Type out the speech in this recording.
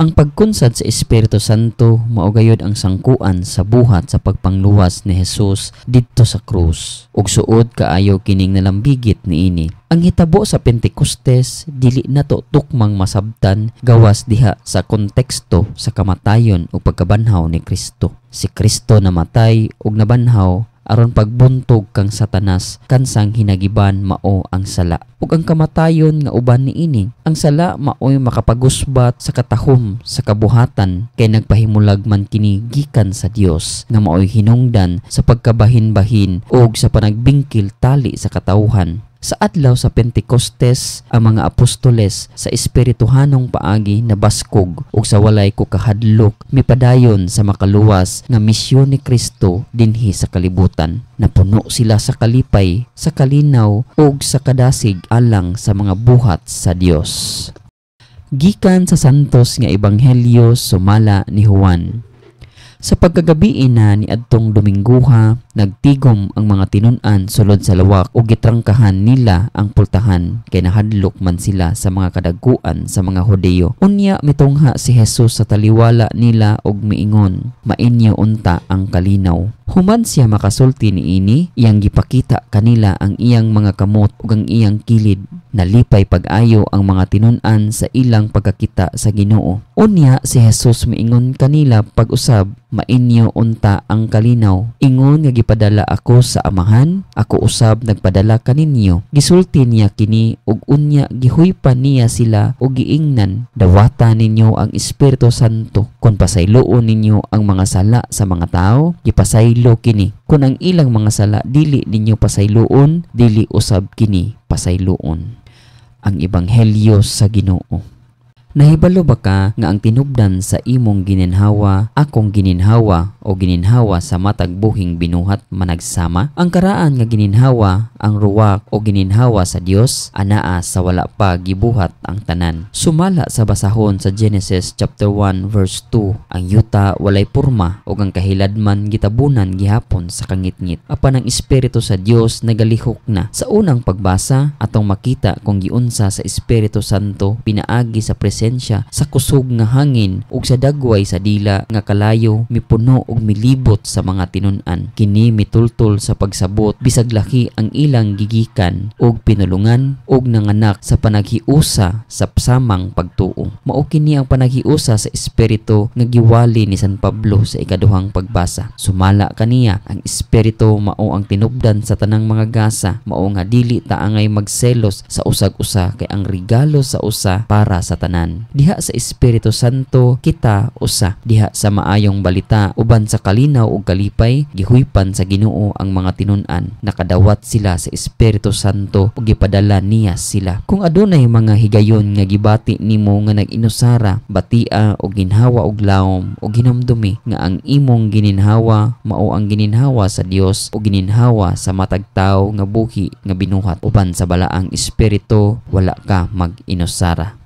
Ang pagkunsad sa Espiritu Santo mao gayud ang sangkuan sa buhat sa pagpangluwas ni Hesus didto sa krus. Ug suod kaayo kining nalambigit niini. Ang hitabo sa Pentecostes dili nato tukmang masabtan gawas diha sa konteksto sa kamatayon ug pagkabanhaw ni Kristo. Si Kristo namatay ug nabanhaw aron pagbuntog kang Satanas kansang hinagiban mao ang sala. Ug ang kamatayon nga uban niini, ang sala maoy makapagusbat sa katahom sa kabuhatan kay nagpahimulag man kini gikan sa Dios nga maoy hinungdan sa pagkabahin-bahin ug sa panagbingkil tali sa katawhan. Sa adlaw sa Pentecostes, ang mga apostoles sa espirituhanong paagi na baskog ug sa walay kukahadlok mipadayon sa makaluwas nga misyon ni Kristo dinhi sa kalibutan. Napuno sila sa kalipay, sa kalinaw ug sa kadasig alang sa mga buhat sa Dios. Gikan sa santos nga ebanghelyo sumala ni Juan. Sa pagkagabi na ni adtong Domingguha, nagtigom ang mga tinun-an sulod sa lawak ug gitrangkahan nila ang pultahan kay nahadlok man sila sa mga kadagkuan sa mga Hudiyo. Unya mitungha si Hesus sa taliwala nila ug miingon, "Mainyo unta ang kalinaw." Human siya makasulti niini, iyang gipakita kanila ang iyang mga kamot ug ang iyang kilid. Nalipay pag-ayo ang mga tinun-an sa ilang pagkakita sa Ginoo. Unya si Hesus miingon kanila pag-usab, "Mainyo unta ang kalinaw. Ingon nga gipadala ako sa Amahan, ako usab nagpadala kaninyo." Gisulti niya kini ug unya gihuypan niya sila ug giingnan, "Dawata ninyo ang Espiritu Santo. Kun pasayloon ninyo ang mga sala sa mga tao, gipasaylo kini. Kun ang ilang mga sala dili ninyo pasayloon, dili usab kini pasayloon." Ang Ebanghelyo sa Ginoo. Nahibalo ba ka nga ang tinubdan sa imong gininhawa, akong gininhawa o gininhawa sa matag buhing binuhat managsama? Ang karaan nga gininhawa, ang ruwak o gininhawa sa Dios, anaa sa wala pa gibuhat ang tanan. Sumala sa basahon sa Genesis chapter 1 verse 2, ang yuta walay porma o ang kahiladman gitabunan gihapon sa kangitngit. Apan ang Espiritu sa Dios nagalihok na. Sa unang pagbasa, atong makita kung giunsa sa Espiritu Santo pinaagi sa sa kusog nga hangin ug sa dagway sa dila nga kalayo mipuno ug milibot sa mga tinun-an. Kini mitultol sa pagsabot bisag laki ang ilang gigikan ug pinulungan ug nanganak sa panaghiusa sa samang pagtuo. Mao kini ang panaghiusa sa Espiritu nga giwali ni San Pablo sa ikaduhang pagbasa. Sumala kaniya ang Espiritu mao ang tinubdan sa tanang mga gasa, mao nga dili ta angay magselos sa usag-usa kay ang regalo sa usa para sa tanan. Diha sa Espiritu Santo kita usa. Diha sa maayong balita uban sa kalinaw ug kalipay gihuypan sa Ginoo ang mga tinun-an. Nakadawat sila sa Espiritu Santo ug gipadala niya sila. Kung adunay mga higayon nga gibati nimo nga nag-inusara, batia o ginhawa og lawom o ginamdumi nga ang imong gininhawa mao ang gininhawa sa Dios o gininhawa sa matag tawo nga buhi nga binuhat uban sa balaang espiritu, wala ka mag-inusara.